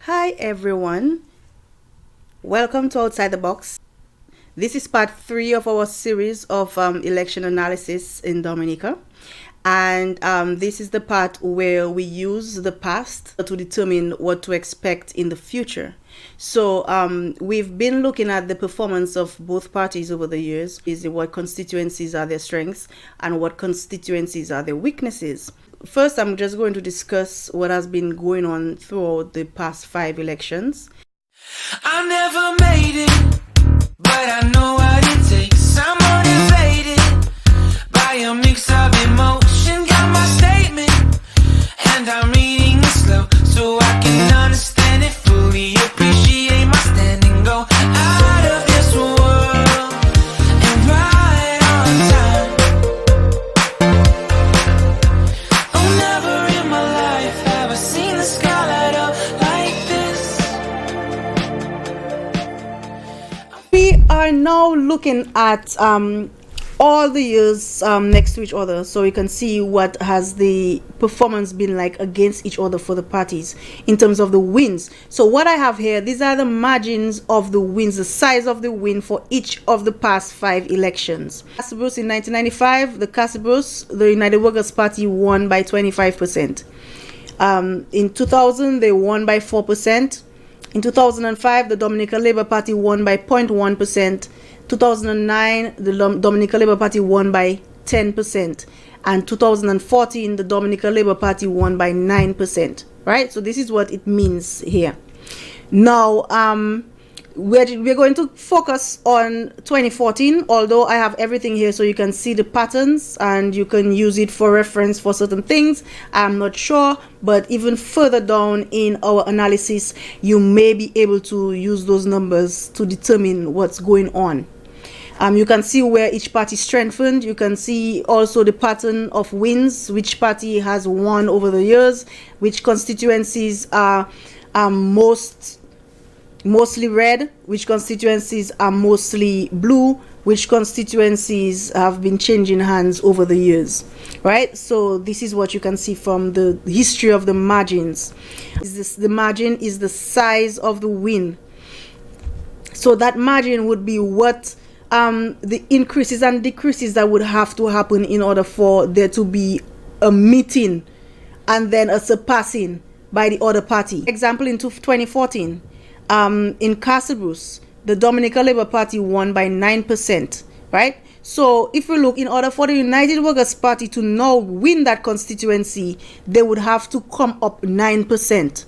Hi everyone, welcome to Outside the Box. This is part 3 of our series of election analysis in Dominica, and this is the part where we use the past to determine what to expect in the future. So we've been looking at the performance of both parties over the years, is what constituencies are their strengths and what constituencies are their weaknesses. First, I'm just going to discuss what has been going on throughout the past 5 elections. I never made it, but I know what it takes. I'm motivated by a mix of emotion. Got my statement, and I'm reading it slow so I can understand it fully. Appreciate my stand and go out of this world and right on time. Oh, never in my life have I seen the sky light up like this. We are now looking at all the years next to each other, so you can see what has the performance been like against each other for the parties in terms of the wins. So what I have here, these are the margins of the wins, the size of the win for each of the past 5 elections. Casabros in 1995, the United Workers Party won by 25%. In 2000, they won by 4%. In 2005, the Dominica Labor Party won by 0.1%. 2009, the Dominica Labor Party won by 10%. And 2014, the Dominica Labor Party won by 9%. Right? So this is what it means here. Now, we're going to focus on 2014, although I have everything here so you can see the patterns and you can use it for reference for certain things. I'm not sure, but even further down in our analysis, you may be able to use those numbers to determine what's going on. You can see where each party strengthened. You can see also the pattern of wins, which party has won over the years, which constituencies are mostly red, which constituencies are mostly blue, which constituencies have been changing hands over the years, right? So this is what you can see from the history of the margins. The margin is the size of the win. So that margin would be what the increases and decreases that would have to happen in order for there to be a meeting and then a surpassing by the other party. Example, in 2014, in Casabros, the Dominica Labor Party won by 9%, right? So if we look, in order for the United Workers Party to now win that constituency, they would have to come up 9%,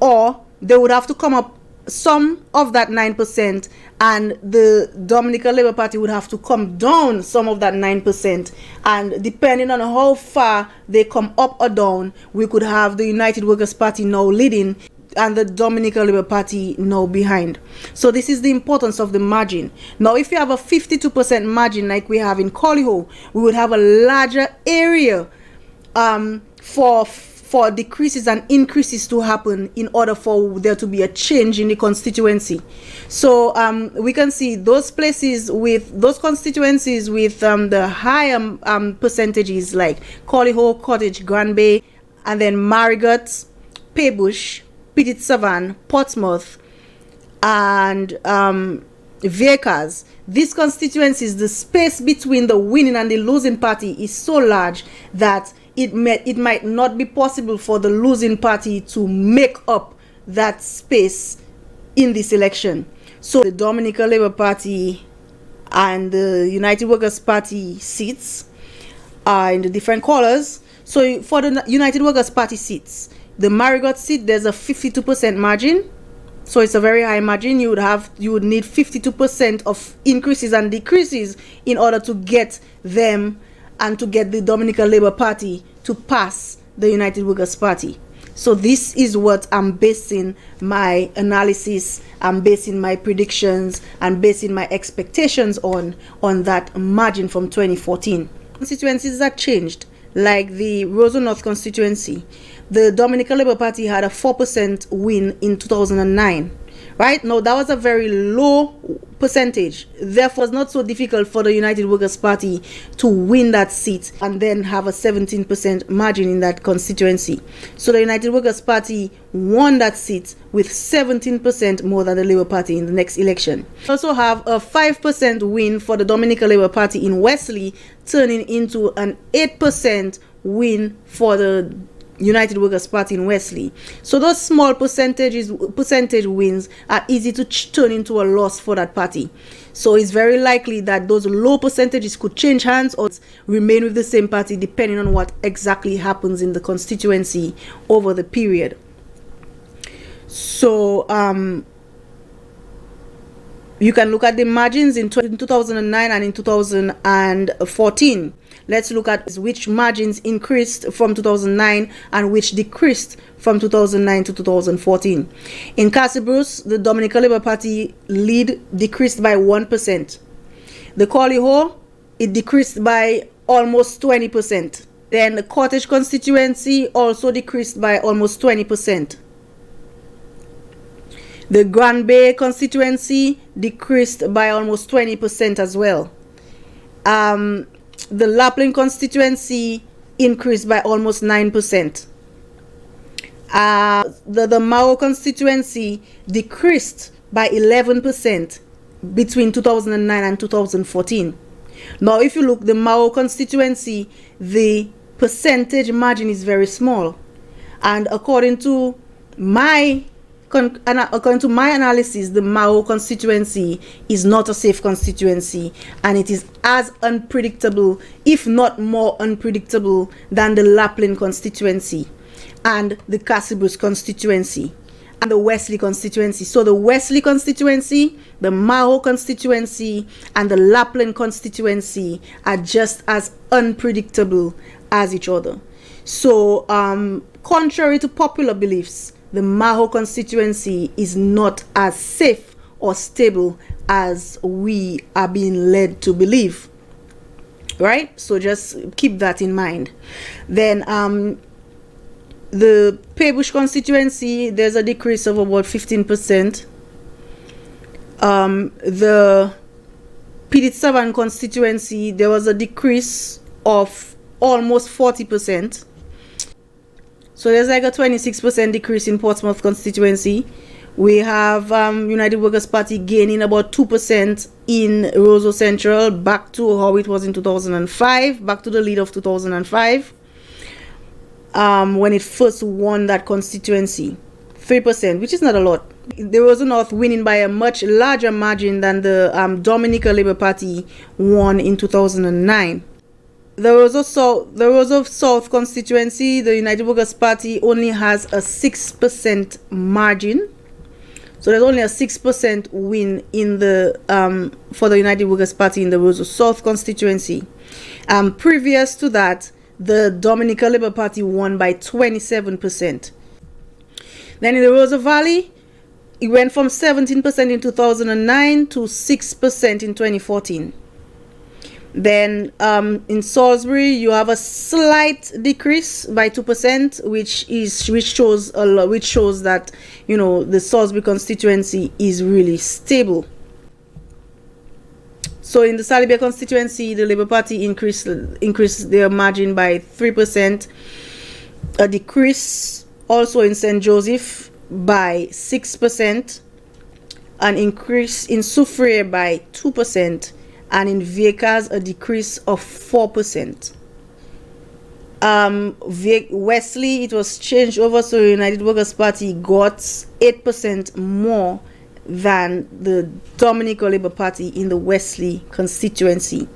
or they would have to come up some of that 9%, and the Dominica Labor Party would have to come down some of that 9%, and depending on how far they come up or down, we could have the United Workers Party now leading and the Dominica Labor Party now behind. So this is the importance of the margin. Now, if you have a 52% margin like we have in Coliho, we would have a larger area for decreases and increases to happen in order for there to be a change in the constituency. So we can see those places with those constituencies with the higher percentages like Coliho, Cottage, Grand Bay, and then Marigot, Paybush, Petit Savan, Portsmouth, and Vickers. These constituencies, the space between the winning and the losing party is so large that it might not be possible for the losing party to make up that space in this election. So the Dominica Labor Party and the United Workers Party seats are in the different colors. So for the United Workers Party seats, the Marigot seat, there's a 52% margin. So it's a very high margin. You would need 52% of increases and decreases in order to get them and to get the Dominica Labor Party to pass the United Workers Party. So this is what I'm basing my analysis, I'm basing my predictions, and basing my expectations on that margin from 2014. Constituencies that changed, like the Roseau North constituency. the Dominica Labor Party had a 4% win in 2009. Right now, that was a very low percentage. Therefore, it's not so difficult for the United Workers' Party to win that seat and then have a 17% margin in that constituency. So the United Workers' Party won that seat with 17% more than the Labour Party in the next election. We also have a 5% win for the Dominica Labor Party in Wesley, turning into an 8% win for the United Workers' Party in Wesley. So those small percentage wins are easy to turn into a loss for that party. So it's very likely that those low percentages could change hands or remain with the same party depending on what exactly happens in the constituency over the period. So you can look at the margins in 2009 and in 2014. Let's look at which margins increased from 2009 and which decreased from 2009 to 2014. In Cassibus, the Dominica Labour Party lead decreased by 1%. The Colliho, it decreased by almost 20%. Then the Cottage constituency also decreased by almost 20%. The Grand Bay constituency decreased by almost 20% as well. The Lapland constituency increased by almost 9%. The Mao constituency decreased by 11% between 2009 and 2014. Now, if you look, the Mao constituency, the percentage margin is very small. And according to my analysis, the Mao constituency is not a safe constituency, and it is as unpredictable, if not more unpredictable, than the Lapland constituency and the Cassibus constituency and the Wesley constituency. So the Wesley constituency, the Mao constituency, and the Lapland constituency are just as unpredictable as each other. So contrary to popular beliefs, the Maho constituency is not as safe or stable as we are being led to believe. Right? So just keep that in mind. Then the Paybush constituency, there's a decrease of about 15%. The Pidit-Savan constituency, there was a decrease of almost 40%. So there's like a 26% decrease in Portsmouth constituency. We have United Workers' Party gaining about 2% in Roseau Central, back to how it was in 2005, back to the lead of 2005, when it first won that constituency. 3%, which is not a lot. The Roseau North winning by a much larger margin than the Dominica Labor Party won in 2009. The Roseau South constituency, the United Workers' Party only has a 6% margin. So there's only a 6% win in the for the United Workers' Party in the Roseau South constituency. Previous to that, the Dominica Labor Party won by 27%. Then in the Roseau Valley, it went from 17% in 2009 to 6% in 2014. Then in Salisbury, you have a slight decrease by 2%, which shows that, you know, the Salisbury constituency is really stable. So in the Salibia constituency, the Labour Party increased their margin by 3%. A decrease also in St. Joseph by 6%. An increase in Soufriere by 2%. And in Viecas, a decrease of 4%. Wesley, it was changed over, so the United Workers' Party got 8% more than the Dominica Labour Party in the Wesley constituency.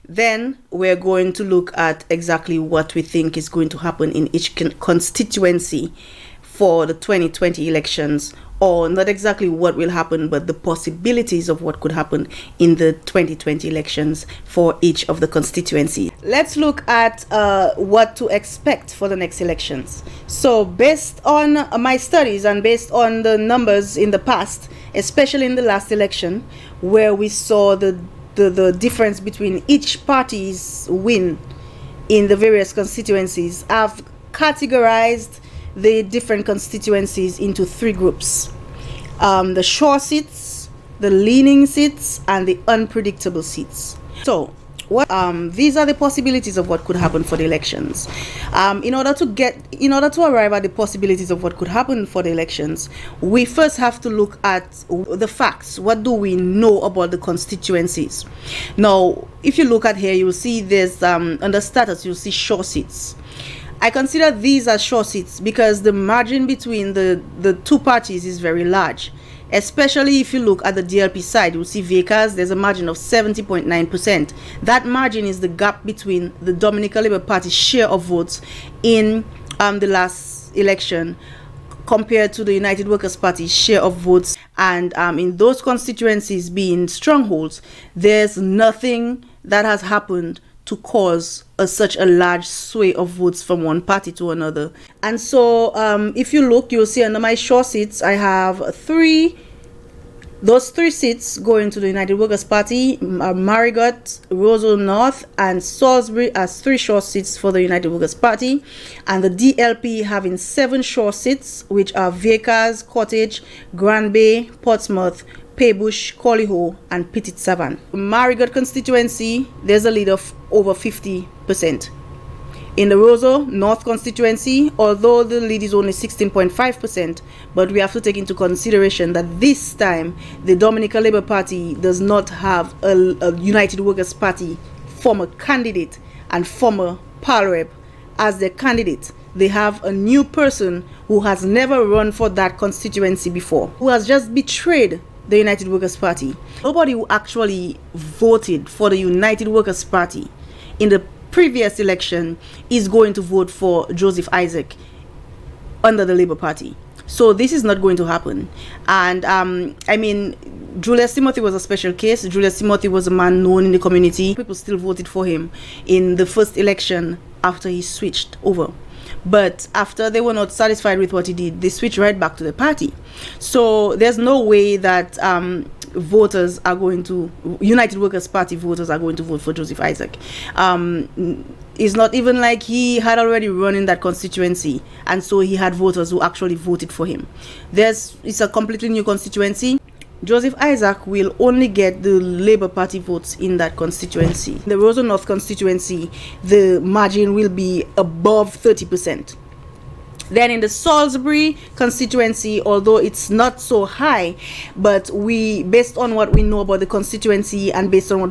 Then we're going to look at exactly what we think is going to happen in each constituency for the 2020 elections, or not exactly what will happen, but the possibilities of what could happen in the 2020 elections for each of the constituencies. Let's look at what to expect for the next elections. So based on my studies and based on the numbers in the past, especially in the last election, where we saw the difference between each party's win in the various constituencies, I've categorized the different constituencies into three groups: the sure seats, the leaning seats, and the unpredictable seats. So what these are the possibilities of what could happen for the elections. In order to arrive at the possibilities of what could happen for the elections, we first have to look at the facts. What do we know about the constituencies? Now, if you look at here, you will see there's under status, you'll see sure seats. I consider these as sure seats because the margin between the two parties is very large. Especially if you look at the DLP side, you'll see vacants, there's a margin of 70.9%. That margin is the gap between the Dominica Labor Party share of votes in the last election compared to the United Workers' Party share of votes. And in those constituencies being strongholds, there's nothing that has happened to cause such a large sway of votes from one party to another. And so if you look, you'll see under my sure seats, I have those three seats going to the United Workers' Party: Marigot, Roseau North, and Salisbury as three sure seats for the United Workers' Party, and the DLP having 7 sure seats, which are Vickers, Cottage, Grand Bay, Portsmouth, Paybush, Collyho, and Petit Savan. Marigot constituency, there's a lead of over 50%. In the Roseau North constituency, although the lead is only 16.5%, but we have to take into consideration that this time the Dominica Labor Party does not have a United Workers' Party former candidate and former PAL rep as their candidate. They have a new person who has never run for that constituency before, who has just betrayed the United Workers' Party. Nobody who actually voted for the United Workers' Party in the previous election is going to vote for Joseph Isaac under the Labour Party. So this is not going to happen. And I mean, Julius Timothy was a special case. Julius Timothy was a man known in the community. People still voted for him in the first election after he switched over. But after they were not satisfied with what he did, they switched right back to the party. So there's no way that voters are going to, United Workers' Party voters are going to vote for Joseph Isaac. It's not even like he had already run in that constituency, and so he had voters who actually voted for him. It's a completely new constituency. Joseph Isaac will only get the Labour Party votes in that constituency. The Roseau North constituency, the margin will be above 30%. Then in the Salisbury constituency, although it's not so high, but based on what we know about the constituency and based on what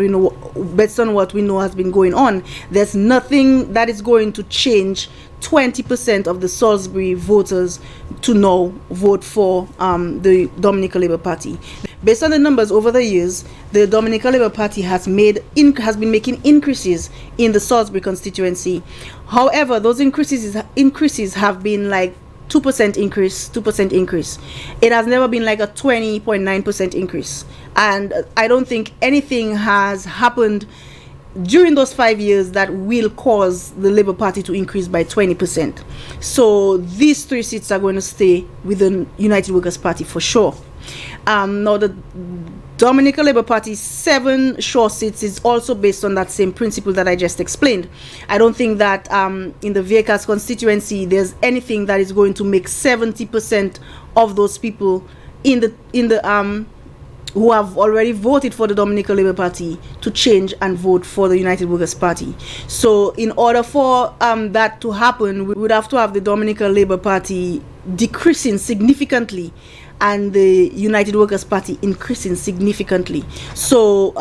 we know has been going on, there's nothing that is going to change 20% of the Salisbury voters to now vote for the Dominica Labor Party. Based on the numbers over the years, the Dominica Labor Party has been making increases in the Salisbury constituency. However, those increases have been like 2% increase, 2% increase. It has never been like a 20.9% increase. And I don't think anything has happened during those 5 years that will cause the Labour Party to increase by 20%. So these 3 seats are going to stay with the United Workers' Party for sure. Now the Dominica Labor Party's 7 sure seats is also based on that same principle that I just explained. I don't think that in the Vickers constituency there's anything that is going to make 70% of those people in the who have already voted for the Dominica Labor Party to change and vote for the United Workers' Party. So in order for that to happen, we would have to have the Dominica Labor Party decreasing significantly and the United Workers' Party increasing significantly. So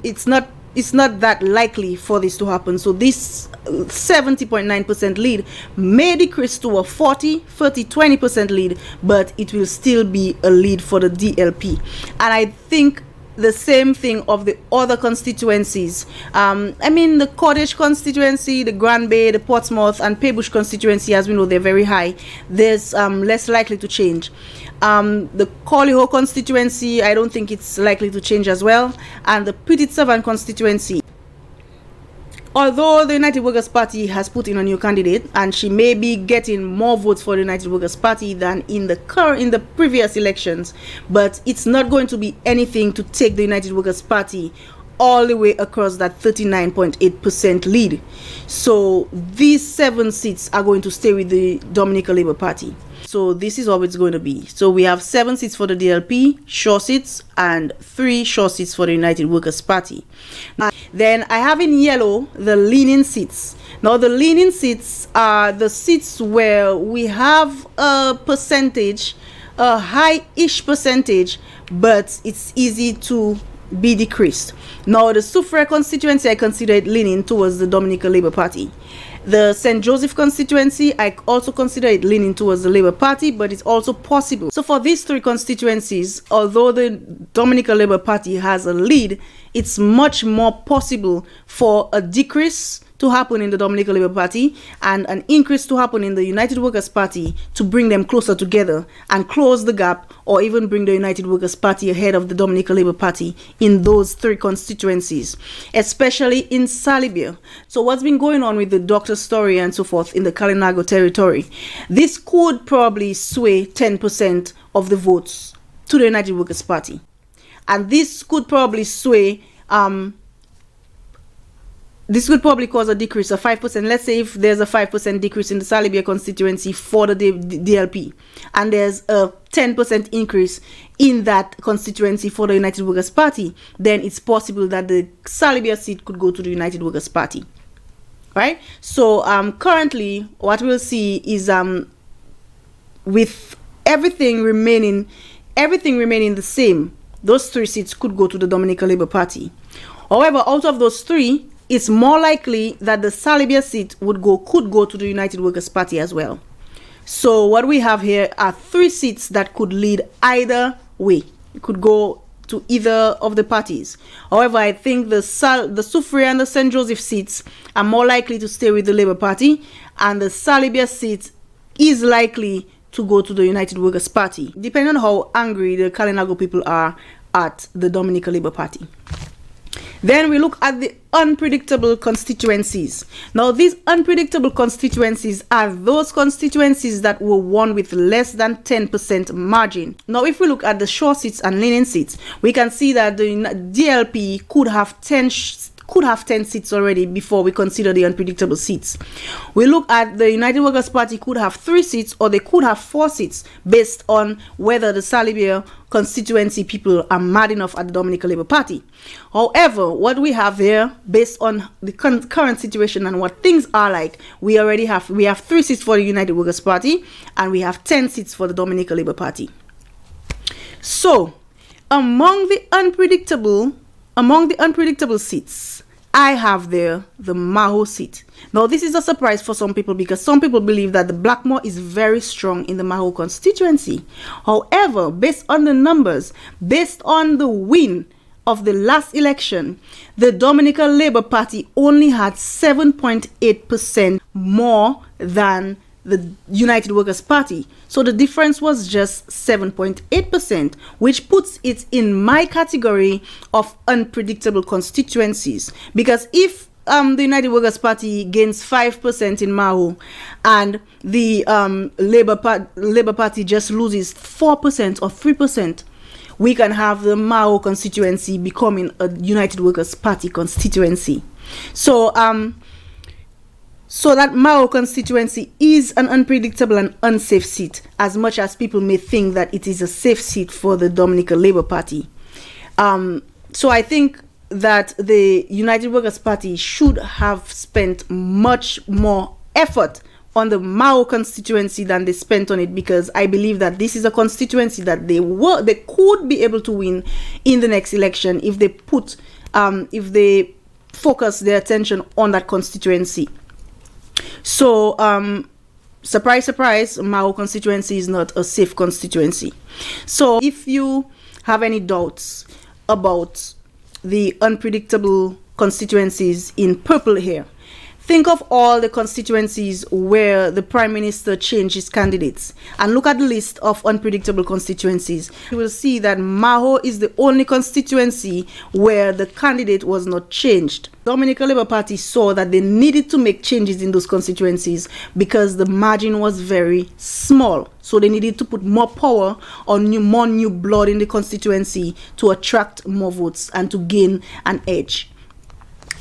it's not that likely for this to happen. So this 70.9% lead may decrease to a 20% lead, but it will still be a lead for the DLP. And I think the same thing of the other constituencies. I mean, the Cottage constituency, the Grand Bay, the Portsmouth, and Paybush constituency, as we know, they're very high. There's less likely to change. The Collyho constituency, I don't think it's likely to change as well. And the Petit Savan constituency, although the United Workers' Party has put in a new candidate and she may be getting more votes for the United Workers' Party than in the previous elections, but it's not going to be anything to take the United Workers' Party all the way across that 39.8% lead. So these 7 seats are going to stay with the Dominica Labor Party. So this is how it's going to be. So we have 7 seats for the DLP, sure seats, and 3 sure seats for the United Workers' Party. Then I have in yellow the leaning seats. Now the leaning seats are the seats where we have a percentage, a high-ish percentage, but it's easy to be decreased. Now the Soufriere constituency, I consider it leaning towards the Dominica Labor Party. The St. Joseph constituency, I also consider it leaning towards the Labour Party, but it's also possible. So for these 3 constituencies, although the Dominica Labour Party has a lead, it's much more possible for a decrease to happen in the Dominica Labour Party and an increase to happen in the United Workers' Party to bring them closer together and close the gap, or even bring the United Workers' Party ahead of the Dominica Labour Party in those 3 constituencies, especially in Salibia. So what's been going on with the doctor story and so forth in the Kalinago territory, this could probably sway 10% of the votes to the United Workers' Party. And this could probably sway this would probably cause a decrease of 5%. Let's say if there's a 5% decrease in the Salibia constituency for the DLP, and there's a 10% increase in that constituency for the United Workers' Party, then it's possible that the Salibia seat could go to the United Workers' Party. Right? So currently, what we'll see is with everything remaining the same, those 3 seats could go to the Dominica Labour Party. However, out of those 3, it's more likely that the Salibia seat could go to the United Workers' Party as well. So what we have here are 3 seats that could lead either way. It could go to either of the parties. However, I think the Soufriere and the St. Joseph seats are more likely to stay with the Labour Party, and the Salibia seat is likely to go to the United Workers' Party, depending on how angry the Kalinago people are at the Dominica Labour Party. Then we look at the unpredictable constituencies. Now, these unpredictable constituencies are those constituencies that were won with less than 10% margin. Now, if we look at the sure seats and leaning seats, we can see that the DLP could have 10 seats already before we consider the unpredictable seats. We look at the United Workers' Party could have 3 seats, or they could have 4 seats based on whether the Salibia constituency people are mad enough at the Dominica Labour Party. However, what we have here, based on the current situation and what things are like, we have 3 seats for the United Workers' Party, and we have 10 seats for the Dominica Labour Party. So among the unpredictable seats, I have there the Maho seat. Now, this is a surprise for some people because some people believe that the Blackmore is very strong in the Maho constituency. However, based on the numbers, based on the win of the last election, the Dominica Labor Party only had 7.8% more than the United Workers' Party. So the difference was just 7.8%, which puts it in my category of unpredictable constituencies. Because if the United Workers' Party gains 5% in Maho and the Labour Party just loses 4% or 3%, we can have the Maho constituency becoming a United Workers' Party constituency. So that Maho constituency is an unpredictable and unsafe seat, as much as people may think that it is a safe seat for the Dominica Labour Party. So I think that the United Workers' Party should have spent much more effort on the Maho constituency than they spent on it, because I believe that this is a constituency that they could be able to win in the next election if they focus their attention on that constituency. So surprise, surprise, Maho constituency is not a safe constituency. So if you have any doubts about the unpredictable constituencies in purple here, Think of all the constituencies where the Prime Minister changed his candidates and look at the list of unpredictable constituencies. You will see that Maho is the only constituency where the candidate was not changed. Dominica Labor Party saw that they needed to make changes in those constituencies because the margin was very small. So they needed to put more power on more new blood in the constituency to attract more votes and to gain an edge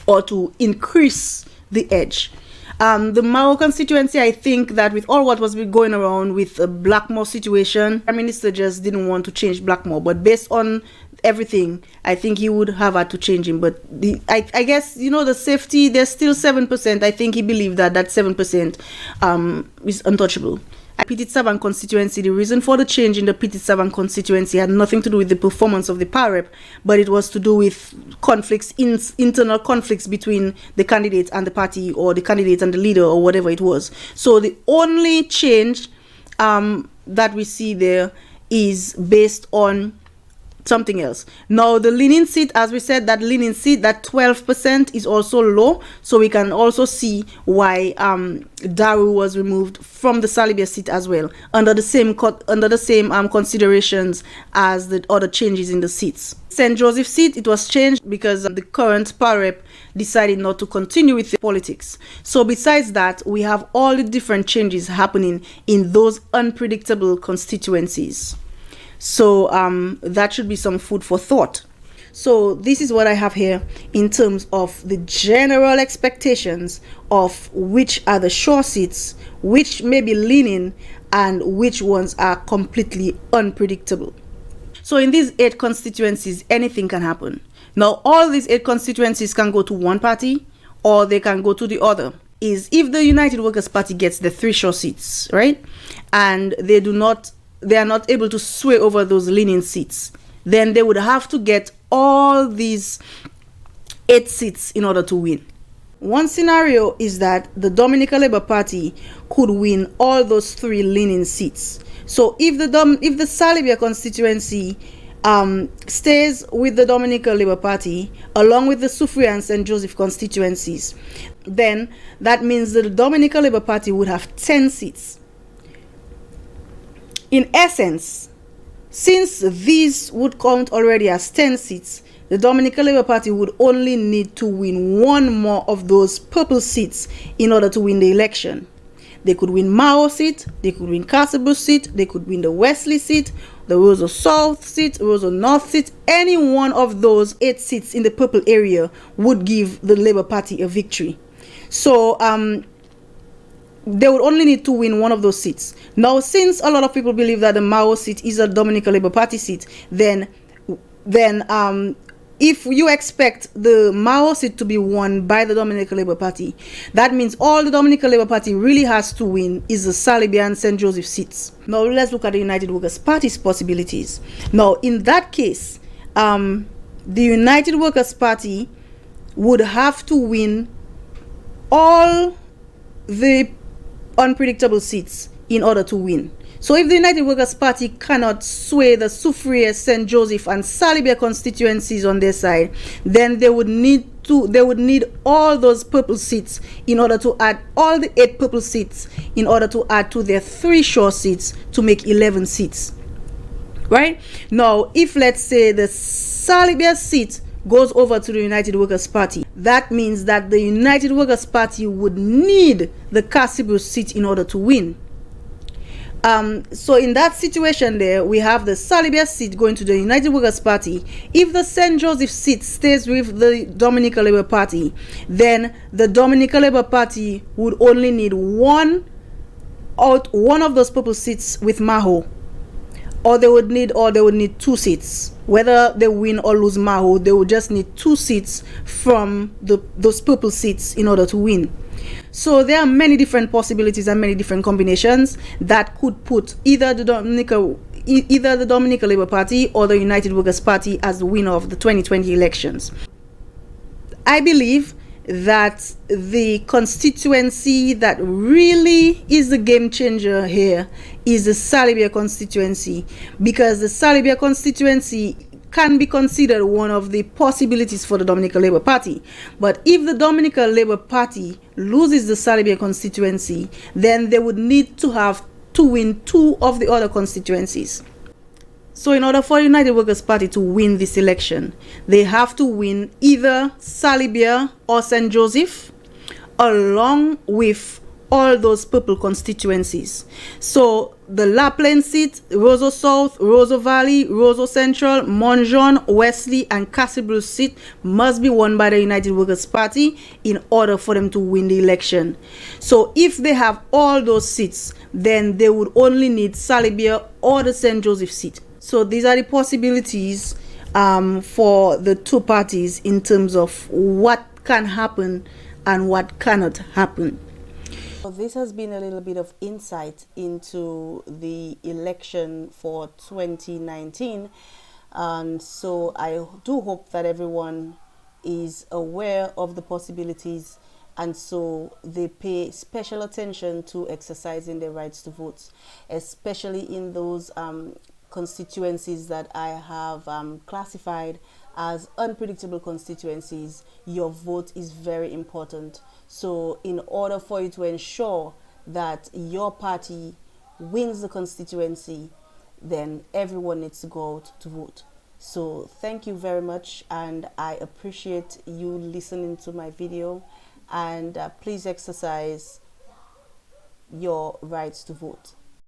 or to increase the edge. The Mao constituency, I think that with all what was going around with the Blackmore situation, Prime Minister just didn't want to change Blackmore. But based on everything, I think he would have had to change him. But I guess, you know, the safety, there's still 7%. I think he believed that 7% is untouchable. Petit Savan constituency, the reason for the change in the Petit Savan constituency had nothing to do with the performance of the PAREP, but it was to do with conflicts, internal conflicts between the candidate and the party, or the candidate and the leader, or whatever it was. So the only change that we see there is based on something else. Now the leaning seat, as we said, that leaning seat, that 12% is also low, so we can also see why Daru was removed from the Salibia seat as well, under the same considerations as the other changes in the seats. St. Joseph seat, it was changed because the current PAREP decided not to continue with the politics. So besides that, we have all the different changes happening in those unpredictable constituencies. So that should be some food for thought. So this is what I have here in terms of the general expectations of which are the sure seats, which may be leaning, and which ones are completely unpredictable. So in these 8 constituencies, anything can happen. Now, all these 8 constituencies can go to one party or they can go to the other. Is if the United Workers' Party gets the 3 sure seats, right? And they are not able to sway over those leaning seats, then they would have to get all these 8 seats in order to win. One scenario is that the Dominica Labor Party could win all those 3 leaning seats. So if the Salibia constituency stays with the Dominica Labor Party along with the Sufria and St. Joseph constituencies, then that means that the Dominica Labor Party would have 10 seats. In essence, since these would count already as 10 seats, the Dominica Labor Party would only need to win 1 more of those purple seats in order to win the election. They could win Mao seat, they could win Casablanca seat, they could win the Wesley seat, the Roseau South seat, Roseau North seat. Any one of those 8 seats in the purple area would give the Labour Party a victory. So they would only need to win 1 of those seats. Now, since a lot of people believe that the Mao seat is a Dominica Labor Party seat, then if you expect the Mao seat to be won by the Dominica Labor Party, that means all the Dominica Labor Party really has to win is the Salibia and St. Joseph seats. Now, let's look at the United Workers' Party's possibilities. Now, in that case, the United Workers' Party would have to win all the unpredictable seats in order to win. So if the United Workers' Party cannot sway the Sufria, St. Joseph and Salibia constituencies on their side, then they would need all those purple seats in order to add all the 8 purple seats in order to add to their 3 sure seats to make 11 seats. Right? Now, if let's say the Salibia seat goes over to the United Workers' Party, that means that the United Workers' Party would need the Casablanca seat in order to win. So in that situation there, we have the Salibia seat going to the United Workers' Party. If the St. Joseph seat stays with the Dominica Labor Party, then the Dominica Labor Party would only need one of those purple seats with Maho. Or they would need 2 seats. Whether they win or lose Maho, they would just need 2 seats from those purple seats in order to win. So there are many different possibilities and many different combinations that could put either the Dominica Labor Party or the United Workers' Party as the winner of the 2020 elections. I believe that the constituency that really is the game changer here is the Salibia constituency, because the Salibia constituency can be considered one of the possibilities for the Dominica Labor Party. But if the Dominica Labor Party loses the Salibia constituency, then they would need to have to win 2 of the other constituencies. So in order for United Workers' Party to win this election, they have to win either Salibia or St. Joseph, along with all those purple constituencies. So the La Plaine seat, Roseau South, Roseau Valley, Roseau Central, Montjean, Wesley, and Castle seat must be won by the United Workers' Party in order for them to win the election. So if they have all those seats, then they would only need Salibia or the St. Joseph seat. So these are the possibilities for the 2 parties in terms of what can happen and what cannot happen. So this has been a little bit of insight into the election for 2019, and so I do hope that everyone is aware of the possibilities, and so they pay special attention to exercising their rights to vote, especially in those constituencies that I have classified as unpredictable constituencies. Your vote is very important. So in order for you to ensure that your party wins the constituency, then everyone needs to go out to vote. So thank you very much, and I appreciate you listening to my video, and please exercise your rights to vote.